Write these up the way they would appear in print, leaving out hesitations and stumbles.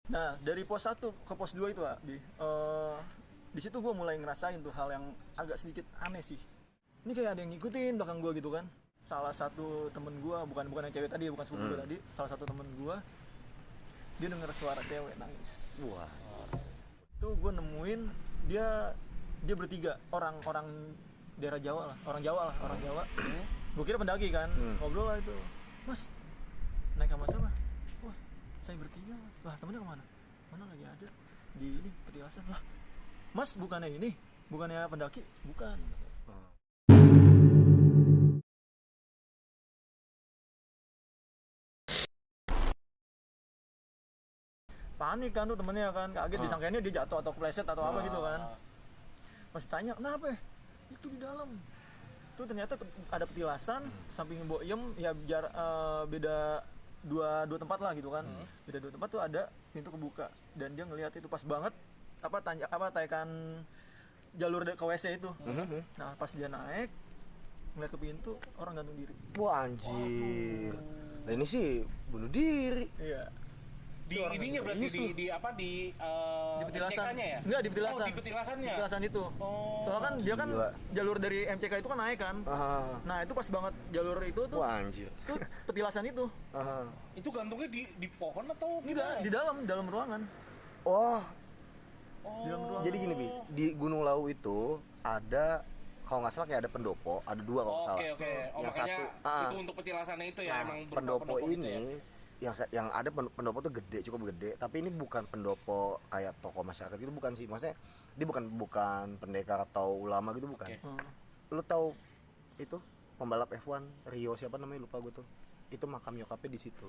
Nah, dari pos 1 ke pos 2 itu, di situ gue mulai ngerasain tuh hal yang agak sedikit aneh sih. Ini kayak ada yang ngikutin belakang gue gitu kan. Salah satu temen gue, bukan yang cewek tadi, bukan sepupu gue tadi, salah satu temen gue, dia denger suara cewek nangis. Wah. Itu gue nemuin dia bertiga, orang daerah Jawa lah, orang Jawa. Gue kira pendaki kan, ngobrol lah itu. Mas, naik sama siapa? Wah, saya bertiga. Lah, temennya kemana? Mana lagi ada di ini petilasan. Lah, Mas bukannya pendaki? Bukan. Panik kan tuh temennya kan, kaget disangkainnya dia jatuh atau kepleset atau apa gitu kan. Pas tanya, kenapa? Itu di dalam. Itu ternyata ada petilasan, samping Mbok Yem ya beda dua tempat lah gitu kan. Beda 2 tempat tuh ada pintu kebuka dan dia ngelihat itu pas banget taikan jalur ke WC itu. Nah, pas dia naik ngeliat ke pintu, orang gantung diri. Wah, anjir. Nah, ini sih bunuh diri. Iya. Di ininya berarti di petilasan. MCK-nya ya? Enggak, di petilasan. Oh, di petilasannya. Petilasan itu. Soalnya kan dia kan jalur dari MCK itu kan naik kan. Nah, itu pas banget jalur itu tuh. Wah, anjir. Itu petilasan itu. Itu gantungnya di pohon atau Enggak, di dalam ruangan. Oh. Di dalam ruangan. Jadi gini, Bi, di Gunung Lawu itu ada, kalau nggak salah kayak ada pendopo, ada 2 kalau salah. Oke. Oh, yang makanya satu, itu untuk petilasannya itu ya, emang berupa pendopo gitu ini ya? yang ada pendopo tuh gede, cukup gede, tapi ini bukan pendopo kayak tokoh masyarakat gitu, bukan sih. Maksudnya dia bukan pendekar atau ulama gitu, bukan. Lu tahu itu pembalap F1 Rio siapa namanya, lupa gue tuh. Itu makam nyokapnya di situ.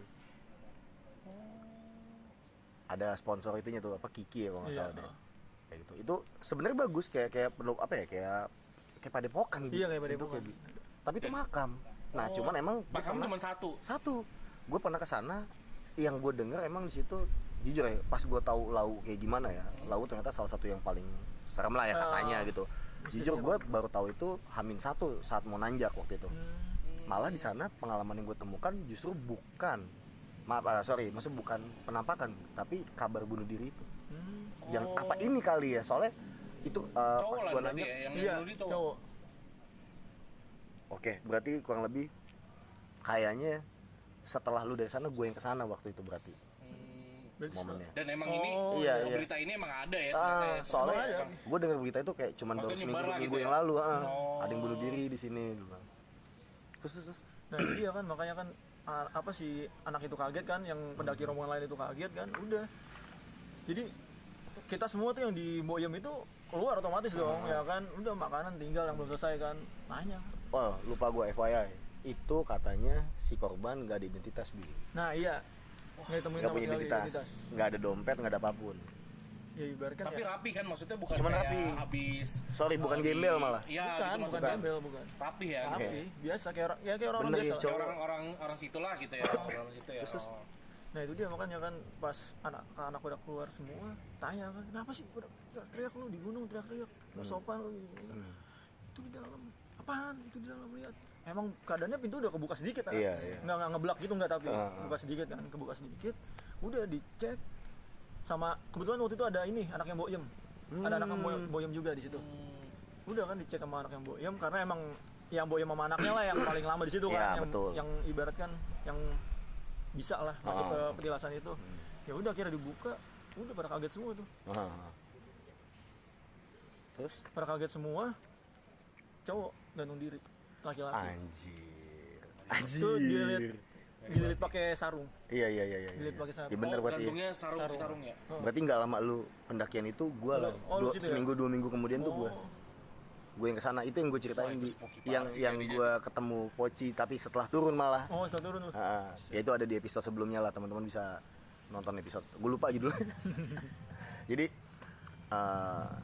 Ada sponsor itunya tuh, apa, Kiki ya kalau nggak salah deh. Kayak gitu. Itu sebenarnya bagus, kayak perlu apa ya, kayak padepokan gitu. Iya, kayak padepokan. Gitu. Tapi itu makam. Nah, cuman emang makam cuma satu. Gue pernah kesana, yang gue denger emang di situ, jujur ya, pas gue tahu Lawu kayak gimana ya, Lawu ternyata salah satu yang paling serem lah ya katanya gitu. Jujur gue baru tahu itu H-1 saat mau nanjak waktu itu. Malah di sana pengalaman yang gue temukan justru bukan, maksudnya bukan penampakan, tapi kabar bunuh diri itu. Yang apa ini kali ya, soalnya itu pas gue nanya, cowok. Oke, berarti kurang lebih kayaknya setelah lu dari sana gue yang kesana waktu itu berarti momennya. Dan emang ini berita ini emang ada ya soalnya gue dengar berita itu kayak cuman baru seminggu yang lalu ada yang bunuh diri di sini. Terus nah iya kan, makanya kan apa sih, anak itu kaget kan, yang pendaki rombongan lain itu kaget kan, udah. Jadi kita semua tuh yang di Mbok Yem itu keluar otomatis dong, ya kan, udah makanan tinggal yang belum selesai kan, nanya. Oh, lupa gue FYI, itu katanya si korban nggak ada identitas, Bi. Nah iya, nggak punya identitas, nggak ada dompet, nggak ada apapun. Ya ibaratkan tapi ya, rapi kan, maksudnya bukan cuman kayak rapi. habis Bukan gembel malah. Iya, bukan gembel, bukan. Rapi ya. Rapi, biasa kayak orang bener, biasa. ya, orang situlah gitu ya, orang situ ya. Nah itu dia, makanya kan pas anak udah keluar semua, tanya kan, kenapa sih udah teriak lu di gunung, teriak nggak sopan lu gitu. Itu di dalam, apaan itu di dalam, lihat. Emang keadaannya pintu udah kebuka sedikit kan? Iya. Nggak ngeblak gitu, nggak, tapi kebuka sedikit, udah dicek. Sama kebetulan waktu itu ada ini anak yang Mbok Yem, ada anak yang Mbok Yem juga di situ. Udah kan dicek sama anak yang Mbok Yem, karena emang yang Mbok Yem sama anaknya lah yang paling lama di situ kan, yang ibaratkan yang bisa lah masuk ke petilasan itu. Ya udah, akhirnya dibuka, udah pada kaget semua tuh. Terus pada kaget semua, cowok gantung diri, laki-laki. Anjir. Itu dililit pakai sarung. Iya. Dililit pakai sarung. Ya bener, berarti gantungnya sarung ya. Berarti nggak lama lu pendakian itu, gue lah seminggu 2 minggu kemudian tuh gue yang kesana. Itu yang gue ceritain, yang gue ketemu Poci tapi setelah turun malah. Setelah turun lu. Ya itu ada di episode sebelumnya lah, teman-teman bisa nonton episode, gue lupa judulnya. Jadi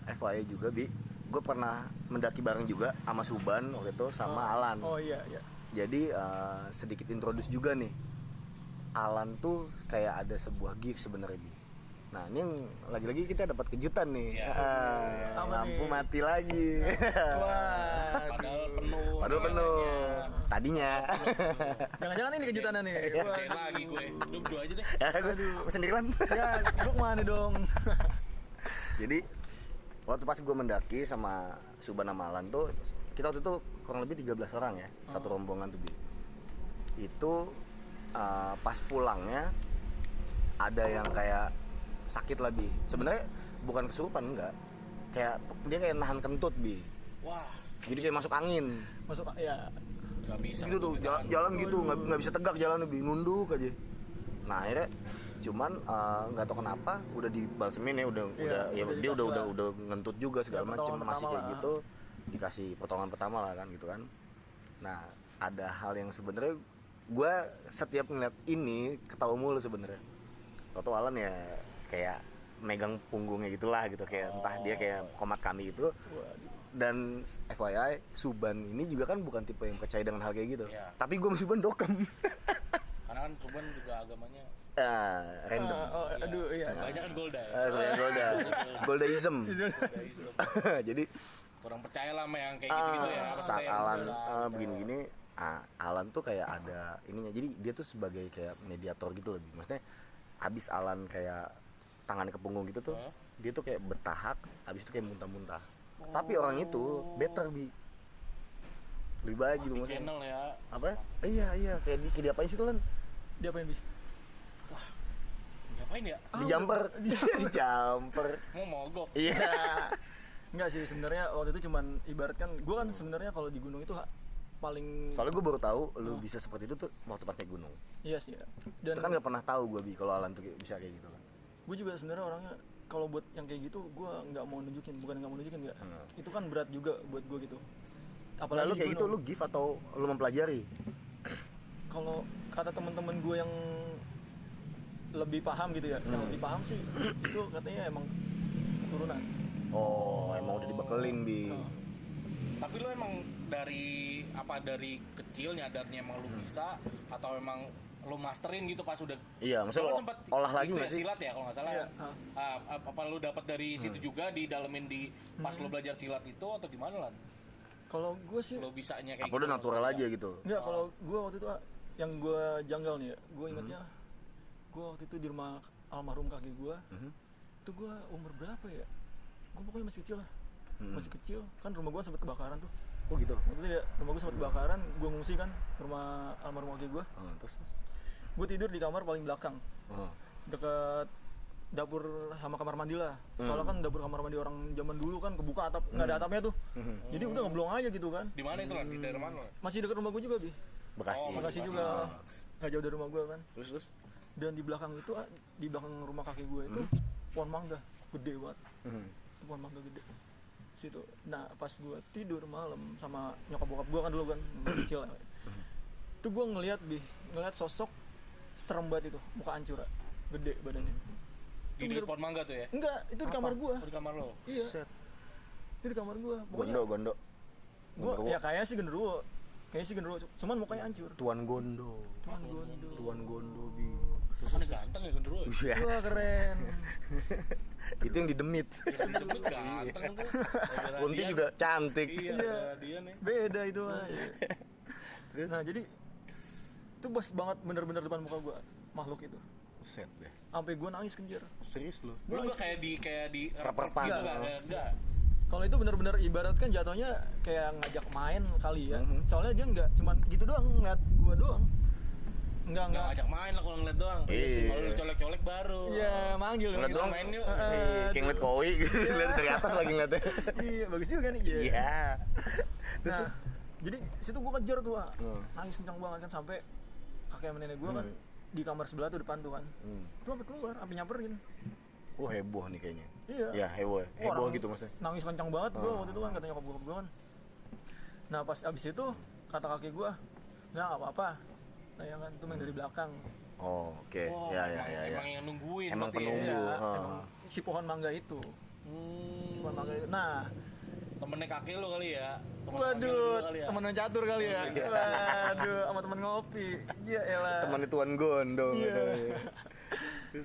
FYI juga, Bi, gue pernah mendaki bareng juga sama Suban waktu itu, sama Alan. Iya. Jadi sedikit introduce juga nih. Alan tuh kayak ada sebuah gift sebenarnya, Bi. Nah, ini yang lagi-lagi kita dapat kejutan nih. Lampu mati lagi. Padahal penuh. Tanya tadinya. Jangan-jangan ini kejutannya nih. Kayak lagi gue. Lu berdua aja deh. Ya gue sendirian. Ya, gue kemana dong? Jadi waktu pas gue mendaki sama Suban sama Alan tuh, kita waktu itu kurang lebih 13 orang ya, satu rombongan tuh Bi. Itu pas pulangnya ada yang kayak sakit lah Bi. Sebenarnya bukan kesurupan, enggak. Kayak dia kayak nahan kentut Bi. Wah, Jadi kayak masuk angin. Masuk ya. nggak bisa. Gitu tuh, jalan gitu, nggak bisa tegak jalan Bi, nunduk aja. Nah akhirnya cuman nggak tahu kenapa udah dibalsemin ya, udah ya dia udah ngentut juga segala macam, masih kayak gitu, dikasih pertolongan pertama lah kan gitu kan. Nah ada hal yang sebenarnya gue setiap ngeliat ini ketawa mulu sebenarnya. Tau Alan ya kayak megang punggungnya gitulah gitu, kayak entah dia kayak komat kami itu. Dan FYI Suban ini juga kan bukan tipe yang percaya dengan hal kayak gitu. Iya. Tapi gue sama Suban dokem. Karena kan Suban juga agamanya Random. Aduh, iya. banyak kan Golda. Goldaism. Jadi Kurang percaya lah sama yang kayak gitu-gitu ya. saat Yang Alan bisa- begini-gini, Alan tuh kayak ada ininya. Jadi dia tuh sebagai kayak mediator gitu lebih. Maksudnya abis Alan kayak tangannya ke punggung gitu tuh, dia tuh kayak bertahak, abis itu kayak muntah-muntah. Tapi orang itu better Bi. Lebih baik gitu di maksudnya. channel ya. Apa? Iya, kayak diapain sih tuh Lan? Dia apain, Bi? Ngapain ya? Dijamper. Dijamper. Mau mogok. Iya. Enggak sih, sebenarnya waktu itu cuman ibaratkan gue kan sebenarnya kalau di gunung itu paling Soalnya gue baru tahu lu bisa seperti itu tuh waktu pas naik gunung. iya sih ya. Itu kan nggak pernah tahu gue Bi kalau Alan tuh bisa kayak gitu kan. Gue juga sebenarnya orangnya kalau buat yang kayak gitu gue nggak mau nunjukin, bukan nggak mau nunjukin nggak. Itu kan berat juga buat gue gitu. Lalu kayak gitu lu give atau lu mempelajari? Kalau kata teman-teman gue yang lebih paham gitu ya, yang lebih paham sih itu katanya emang keturunan. Oh, emang udah dibekelin Bi. Tapi lu emang dari kecil nyadarnya emang lu bisa atau emang lu masterin gitu pas udah? Iya, maksudnya Lu lo kan sempet olah lagi itu nggak ya, sih? silat ya kalau nggak salah. Iya, Apa lu dapat dari situ juga didalemin di pas lu belajar silat itu atau gimana Lan? Kalau gue sih Lu bisanya kayak Apa udah natural aja gitu? enggak, kalau gue waktu itu yang gue janggal nih ya, gue ingatnya gue waktu itu di rumah almarhum kakek gue. Itu gue umur berapa ya? Gue pokoknya masih kecil lah. Masih kecil, kan rumah gue sempat kebakaran tuh. Oh gitu. Waktu itu ya, rumah gue sempat kebakaran, gue ngungsi kan ke rumah almarhum kakek gue. Terus. Gue tidur di kamar paling belakang, deket dapur sama kamar mandi lah. Soalnya kan dapur kamar mandi orang zaman dulu kan kebuka atap, nggak ada atapnya tuh. Jadi udah ngeblong aja gitu kan. Di mana itu Lan? Di daerah mana? Lan? Masih deket rumah gue juga, Bi. Bekasi. Bekasi juga, nggak jauh dari rumah gue kan. Terus. Dan di belakang itu, di belakang rumah kakek gue itu pohon mangga gede banget. Itu pohon mangga gede situ. Nah pas gue tidur malam sama nyokap bokap gue kan dulu kan kecil lah. Itu gue ngeliat sosok serem banget itu, muka hancur, gede badannya. Di dekat pohon mangga tuh ya? Enggak, itu di kamar gue. Di kamar lo. Iya, Set. itu di kamar gue. Gondo. Gue ya kayaknya sih genderuwo. Cuman mukanya hancur. Tuan Gondo. Tuan Gondo. Bi. Mana ganteng ya genderuwo? Iya. Wah keren. Itu yang didemit. Yang disebut ganteng tuh. Gara-gara Kunti dia- juga cantik. Iya, gara-gara dia nih. Beda itu mah. Nah jadi itu pas banget bener-bener depan muka gue makhluk itu. Set deh. Sampai gue nangis kejar. Serius lu? Lu gak kayak di Rep-repan. gitu Enggak. enggak. Kalau itu benar-benar ibarat kan jatuhnya kayak ngajak main kali ya. Soalnya dia nggak cuman gitu doang ngeliat gua doang. Enggak. Enggak ajak main lah kalau ngeliat doang. Iya. Kalau lu colek-colek baru. Iya, manggil Ngeliat gitu. doang. Main yuk. Kayak ngeliat koi gitu. Lihat dari atas lagi ngeliatnya. Iya, bagus juga nih. Iya. Terus jadi situ gua kejar tuh, nangis kencang banget kan sampai kakek sama nenek gua kan di kamar sebelah tuh depan tuh kan. Tuh sampai keluar, sampai nyamperin. Oh heboh nih kayaknya. Iya. Ya heboh Orang gitu maksudnya. Nangis kencang banget gua waktu itu kan, kata nyokap gua kan. Nah pas abis itu kata kakek gua, nggak apa-apa. Nah yang kan itu main dari belakang. Oh oke. Wah, Ya. Emang yang nungguin. Emang berarti ya. penunggu. Iya, Oh. emang si pohon mangga itu. Si pohon mangga itu. Nah, Temennya kakek lu kali ya. waduh, temen catur kali ya. Waduh, sama temen ngopi. Iya elah. Teman Tuan Gondo. Iya.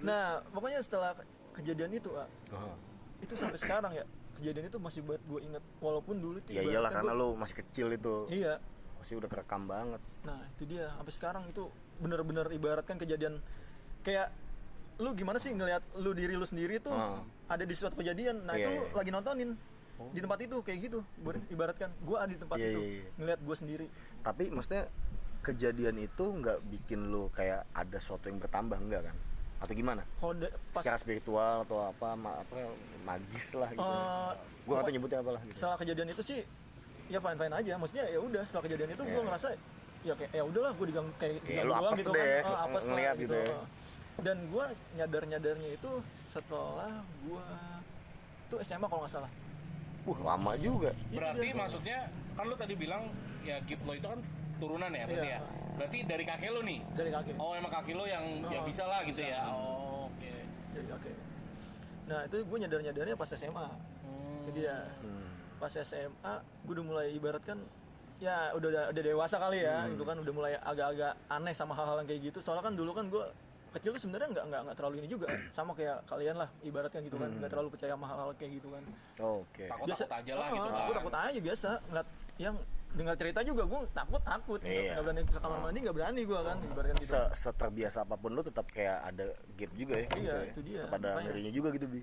Nah, pokoknya setelah kejadian itu, itu sampai sekarang ya, kejadian itu masih buat gue inget. Walaupun dulu itu Ya ibaratnya iyalah karena gua- lu masih kecil itu. Iya. pasti udah kerekam banget. Nah itu dia, sampai sekarang itu bener-bener ibaratkan kejadian kayak lu gimana sih ngelihat lu diri lu sendiri tuh ada di suatu kejadian, nah itu lu lagi nontonin di tempat itu kayak gitu, ibaratkan gua ada di tempat itu ngelihat gua sendiri. Tapi maksudnya kejadian itu nggak bikin lu kayak ada sesuatu yang bertambah enggak kan? Atau gimana? Secara spiritual atau apa magis lah gitu. Gua nggak tahu nyebutnya apa lah gitu. Setelah kejadian itu sih ya fine aja, maksudnya ya udah setelah kejadian itu gua ngerasa ya kayak ya udahlah gua digang kayak lu doang apes gitu deh, kan, apes ngeliat lah, gitu ya. Dan gua nyadarnya itu setelah gua tuh SMA kalau nggak salah. Lama juga. Berarti maksudnya kan lu tadi bilang ya gift lo itu kan turunan ya berarti ya. Berarti dari kakek lu nih. Dari kakek. Oh, emang kakek lu yang ya bisa lah gitu ya. Oh, oke. Dari kakek. Nah, itu gue nyadarnya pas SMA. Jadi ya pas SMA gue udah mulai ibaratkan ya udah dewasa kali ya, gitu kan udah mulai agak-agak aneh sama hal-hal yang kayak gitu. Soalnya kan dulu kan gue kecil tuh sebenarnya nggak terlalu ini juga, sama kayak kalian lah ibaratkan gitu kan, nggak terlalu percaya sama hal-hal kayak gitu kan. Oke. Takut aja lah gitu kan. Gue takut aja biasa ngeliat yang dengar cerita juga gue takut nggak berani ke kamar mandi, nggak berani gue kan ibaratkan gitu. Seterbiasa apapun lu tetap kayak ada gap juga ya. Iya gitu itu dia. Tetap ada ngerinya juga gitu Bi.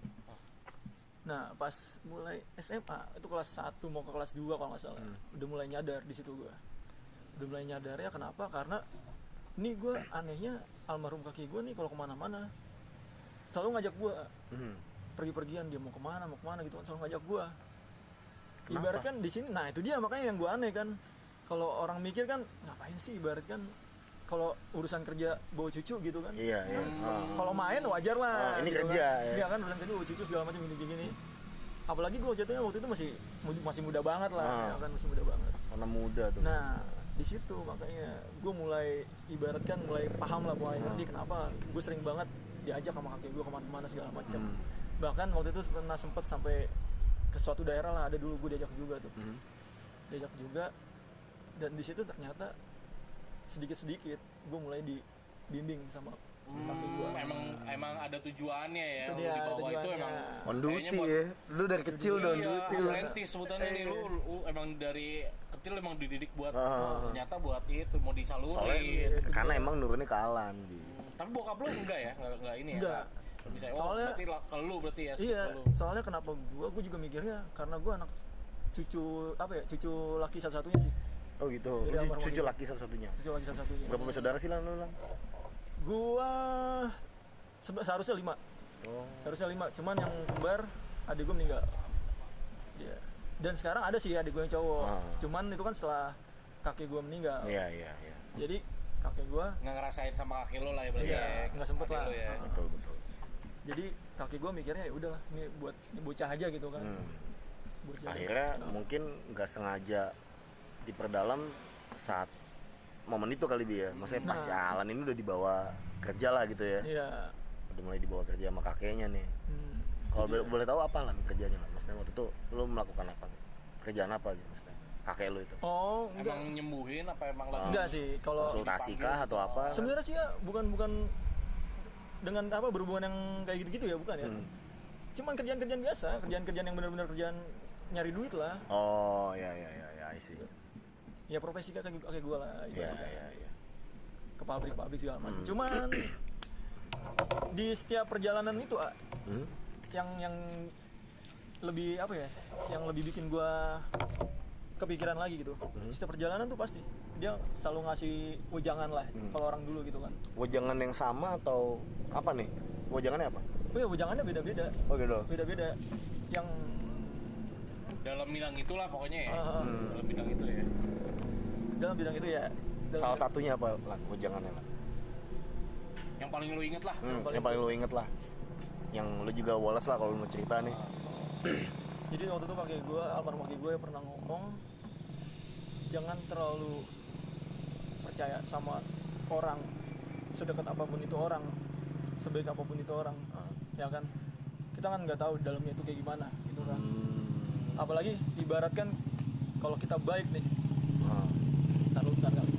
Nah pas mulai SMA itu kelas 1 mau ke kelas 2 kalau nggak salah, udah mulai nyadar di situ gue. Udah mulai nyadar ya kenapa? Karena ini gue anehnya almarhum kaki gue nih kalau kemana-mana selalu ngajak gue pergi-pergian, dia mau kemana gitu kan selalu ngajak gue. Ibaratkan di sini, nah itu dia makanya yang gue aneh kan. Kalau orang mikir kan ngapain sih ibaratkan kalau urusan kerja bawa cucu gitu kan. Iya. Kalau main wajar lah. Ini gitu kerja kan. ya. Iya kan urusan kerja bawa cucu segala macam gini. Apalagi gue jatuhnya waktu itu masih muda banget lah, ya kan masih muda banget. Karena muda tuh. Nah di situ makanya gue mulai ibaratkan mulai paham lah, mulai ngerti kenapa gue sering banget diajak sama kakek gue kemana-mana segala macam. Bahkan waktu itu pernah sempet sampai ke suatu daerah lah, ada dulu gue diajak juga tuh, diajak juga, dan di situ ternyata sedikit-sedikit gue mulai dibimbing sama kakek gue. Emang ada tujuannya ya, Itu lu dia, di bawah itu tujuannya. emang On duty kayaknya buat- ya. Lu dari kecil udah on duty lu. Apprentice sebutannya nih, lu emang dari kecil emang dididik buat ternyata buat itu mau disalurin. Soalnya karena emang nurunnya ke Alan Bi. Tapi bokap lu enggak ya? Enggak ini ya? Enggak. Bisa, Soalnya- berarti ke lu berarti ya. Iya, ke lu. soalnya kenapa gue juga mikirnya karena gue anak cucu cucu laki satu-satunya sih. Oh gitu. Jadi Lu almarhum cucu ibu. laki satu-satunya. Cucu laki satu-satunya. Berapa bersaudara sih Lan lu Lan? Gua seharusnya 5. Oh. Seharusnya 5, cuman yang kembar adik gue meninggal. Iya. Dan sekarang ada sih adik gue yang cowok. Cuman itu kan setelah kakek gue meninggal. Iya. Jadi kakek gue Nggak ngerasain sama kakek lu lah ya berarti. Iya, ya. nggak sempet Kakek lah. lu ya. Betul. jadi kakek gue mikirnya ya udahlah ini buat ini bocah aja gitu kan. Bocah. Akhirnya mungkin nggak sengaja diperdalam saat momen itu kali Bi ya. Maksudnya pas si Alan ini udah dibawa kerja lah gitu ya. Iya. Udah mulai dibawa kerja sama kakeknya nih. Kalau boleh tahu apa Lan kerjanya Lan? Maksudnya waktu itu lu melakukan apa? Kerjaan apa gitu maksudnya? Kakek lu itu? Oh, enggak. Emang nyembuhin apa emang lagi? Enggak sih, kalau Konsultasi kah atau apa? sebenarnya sih ya bukan dengan apa berhubungan yang kayak gitu-gitu ya, bukan ya. Cuman kerjaan-kerjaan biasa, kerjaan-kerjaan yang benar-benar kerjaan nyari duit lah. Oh, ya, I see. Ya profesi kakek gue lah. Iya. Ke pabrik-pabrik segala macam. Cuman di setiap perjalanan itu yang lebih apa ya? Yang lebih bikin gue kepikiran lagi gitu. Setiap perjalanan tuh pasti dia selalu ngasih wejangan lah kalau orang dulu gitu kan. Wejangan yang sama atau apa nih? Wejangannya apa? Oh ya wejangannya beda-beda. Oh gitu. Beda-beda. Yang Dalam bidang itulah pokoknya ya. Hmm. Dalam bidang itu ya. dalam bidang itu ya. Salah satunya apa Lan? Wejangannya Lan? Yang paling lu inget lah. Yang paling lu inget lah. Yang lu juga woles lah kalau lu mau cerita nih. Jadi waktu itu kakek gue, almarhum kakek gue pernah ngomong jangan terlalu percaya sama orang, sedekat apapun itu orang, sebaik apapun itu orang, ya kan? Kita kan nggak tahu dalamnya itu kayak gimana, gitu kan? Apalagi ibaratkan kalau kita baik nih, taruh kali,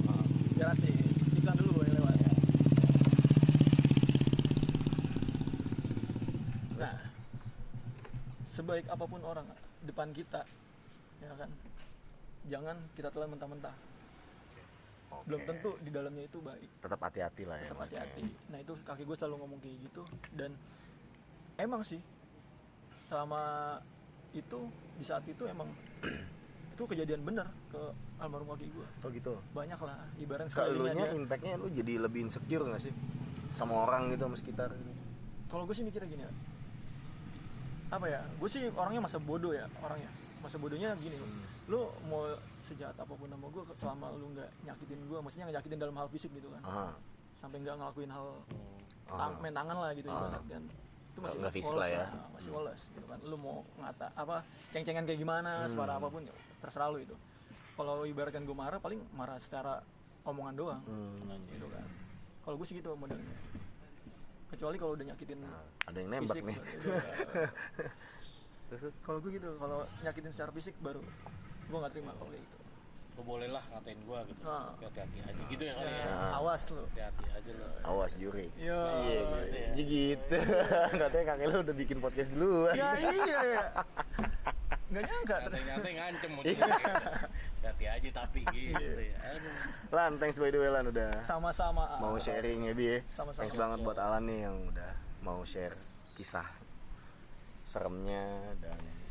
biar asik, iklan dulu yang lewat. Nah, sebaik apapun orang depan kita, ya kan, jangan kita telan mentah-mentah. belum tentu di dalamnya itu baik. Tetap hati-hati lah ya. Tetap maksudnya. hati-hati. Nah itu kakek gue selalu ngomong kayak gitu, dan emang sih selama itu di saat itu emang itu kejadian bener ke almarhum kakek gue. Oh gitu. Banyak lah ibaratnya Ke sekelilingnya elunya dia. impactnya lu jadi lebih insecure nggak sih sama orang gitu, sama sekitar gitu? Kalau gue sih mikirnya gini ya, apa ya, gue sih orangnya masa bodoh ya, masa bodohnya gini, lu mau sejahat apapun sama gue selama lu nggak nyakitin gue, maksudnya nggak nyakitin dalam hal fisik gitu kan, sampai nggak ngelakuin hal main tangan lah gitu ibaratnya, itu masih Nggak fisik woles lah ya. masih woles gitu kan, lu mau ngata apa ceng-cengan kayak gimana, suara apapun ya terserah lu itu. Kalau ibaratkan gue marah, paling marah secara omongan doang, gitu kan. Kalau gue sih gitu modelnya. Kecuali kalau udah nyakitin Ada yang nembak fisik, nih. Terus kalau gue gitu, kalau nyakitin secara fisik baru gue nggak terima kalau kayak gitu. Lo boleh lah ngatain gua gitu. Ah. Hati-hati aja gitu ya kali ya. Awas lu. Hati-hati aja lo. awas juri. Iya. Iya gitu. Katanya kakek lu udah bikin podcast duluan. Ya iya ya. Nggak nyangka. Nyantai ngancem mau hati aja tapi gitu ya. Aduh. Lan, thanks by the way Lan udah Sama-sama. mau sharing ya Bi ya. Sama-sama. Thanks banget buat Alan nih yang udah mau share kisah seremnya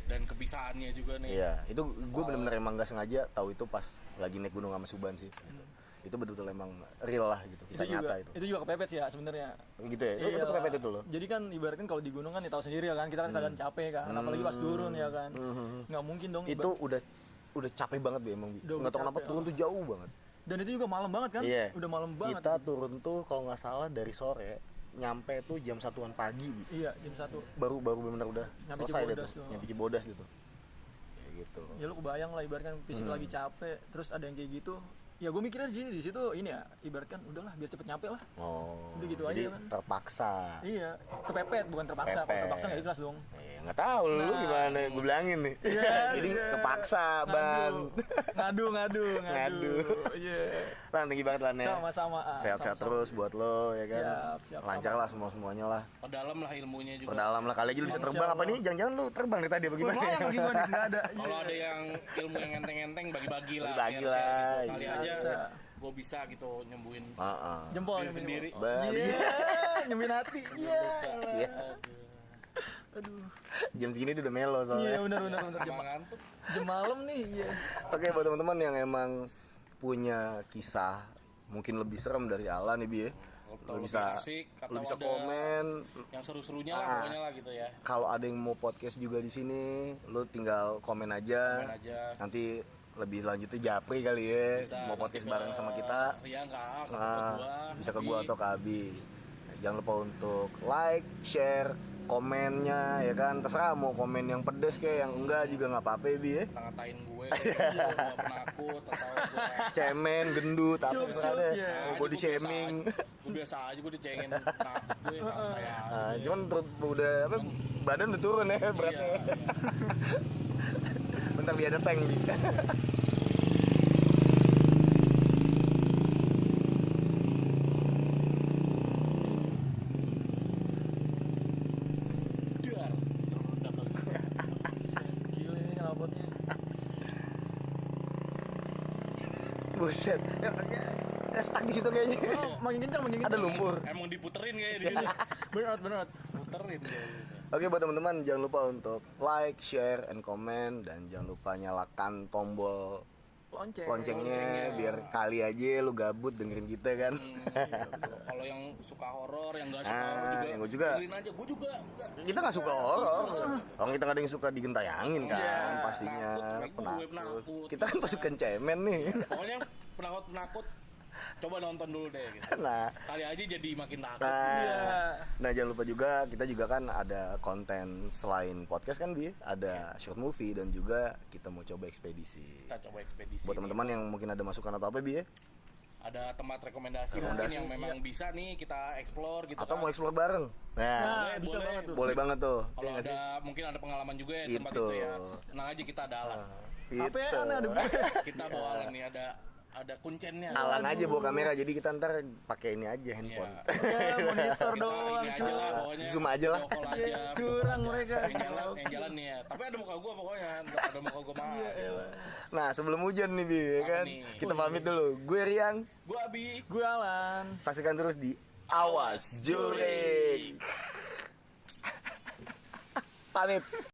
Dan kebisaannya juga nih. iya, itu gue bener-bener emang gak sengaja tahu itu pas lagi naik gunung sama Suban sih gitu. Itu betul-betul emang real lah gitu, kisah nyata itu. Itu juga kepepet sih ya sebenarnya. Gitu ya, itu Iyalah. kepepet itu loh. Jadi kan ibaratkan kalau di gunung kan ya tahu sendiri ya kan, kita kan kadang capek kan, apalagi pas turun ya kan. Nggak mungkin dong. Itu udah capek banget Bi emang Bi. Udah Nggak tahu kenapa capek, turun tuh jauh banget. Dan itu juga malam banget kan? Iya. Udah malam banget. Kita turun tuh kalau nggak salah dari sore nyampe tuh jam 1-an pagi Bi. Iya, jam 1. Baru bener-bener udah Nyampe selesai deh Cibodas tuh. tuh. Nyampe Cibodas gitu. Kayak gitu. Ya lu kebayang lah ibaratkan fisik lagi capek, terus ada yang kayak gitu. Ya gue mikirnya di situ ini ya, ibaratkan udahlah biar cepet nyampe lah. Oh. Udah gitu jadi aja kan. terpaksa. Iya, kepepet bukan terpaksa. Kalau Kepepet. terpaksa nggak ikhlas dong. Nggak tahu lu gimana, gue bilangin nih. Iya, Jadi iya. kepaksa ban. Ngadu. Ngadu. Iya. Lan, tinggi banget Lan ya. Sama-sama. Sehat-sehat Sama-sama. terus buat lo ya kan. Siap, Lancar sama. lah semuanya lah. Perdalam lah ilmunya juga. Perdalam lah, kali aja lu bisa Insya terbang apa Allah. nih? Jangan-jangan lu terbang dari tadi apa gimana? Gimana? Gimana? Nggak ada. Kalau Iya. ada yang ilmu yang enteng-enteng bagi-bagi lah. Bagi-bagi share-share lah, gitu. Kali bisa, aja bisa. gue bisa gitu nyembuhin Jempol diri sendiri. Iya, nyembuhin hati. Iya. Iya. Aduh. Jam segini dia udah melo Iya, soalnya. benar. Emang ngantuk. Jam malam nih, iya. Oke, buat teman-teman yang emang punya kisah mungkin lebih serem dari Alan nih Bi ya. Kalau Lu lebih bisa asik, atau lu bisa ada komen. yang seru-serunya lah pokoknya lah gitu ya. Kalau ada yang mau podcast juga di sini, lu tinggal komen aja. Komen aja. Nanti lebih lanjutnya Japri kali ya, Bisa mau nanti podcast ke bareng sama kita. Ria enggak, ke Nah, gua. bisa ke gua Abi. atau ke Abi. Jangan lupa untuk like, share, komennya ya kan. Terserah mau komen yang pedes kayak yang enggak juga nggak apa-apa ya Bi ya. Ngatain gue, gua penakut atau gua Cemen, gendut, apa Jokes, terserah deh. ya. Mau body shaming. Gue biasa aja gue dicengin penakut gue santai aja. Nah, cuman udah apa badan udah turun ya beratnya. Iya. Bentar biar ada tank. Dar. Gila ini knalpotnya. Buset. Stuck di situ kayaknya. Oh, makin kencang. Ada lumpur. Emang diputerin kayak di sini. Bener. Puterin kayaknya. Oke buat teman-teman jangan lupa untuk like, share, and comment dan jangan lupa nyalakan tombol loncengnya biar kali aja lu gabut dengerin kita kan. Gitu. Kalau yang suka horor, yang nggak suka horor juga, yang gua juga. dengerin aja. Gue juga enggak. Kita nggak suka horor. Orang kita nggak ada yang suka digentayangin kan, Iya, pastinya takut, gue penakut. penakut. Kita kan pasukan cemen nih. Pokoknya penakut coba nonton dulu deh gitu. Nah, Kali aja jadi makin takut. nah jangan lupa juga kita juga kan ada konten selain podcast kan Bi, ada short movie dan juga kita mau coba ekspedisi. Kita coba ekspedisi. Buat teman-teman yang mungkin ada masukan atau apa Bi ya, Ada tempat rekomendasi Rekomendasi. mungkin yang memang bisa nih kita explore gitu atau kan. mau explore bareng. Nah, Nah, bisa banget tuh. boleh banget tuh. Kalau Iya nggak sih? ada mungkin ada pengalaman juga ya di tempat Gitu. itu ya. Tenang aja kita ada alat. Gitu. Apa ya? Ada Kita bawa alat nih ada kuncennya. Alan aja bawa kamera jadi kita ntar pakai ini aja handphone. Iya. Ya, monitor Kita doang. ini aja lah pokoknya. Zoom aja lah. Video call aja. Curang video call aja. mereka. yang jalan nih ya. Tapi ada muka gua pokoknya, ada muka gua mah. Nah, sebelum hujan nih, Bi, ya Apa kan? nih? Kita pamit dulu. Gue Rian, Gua Abi. Gue Alan. saksikan terus di Awas Jurik. Pamit.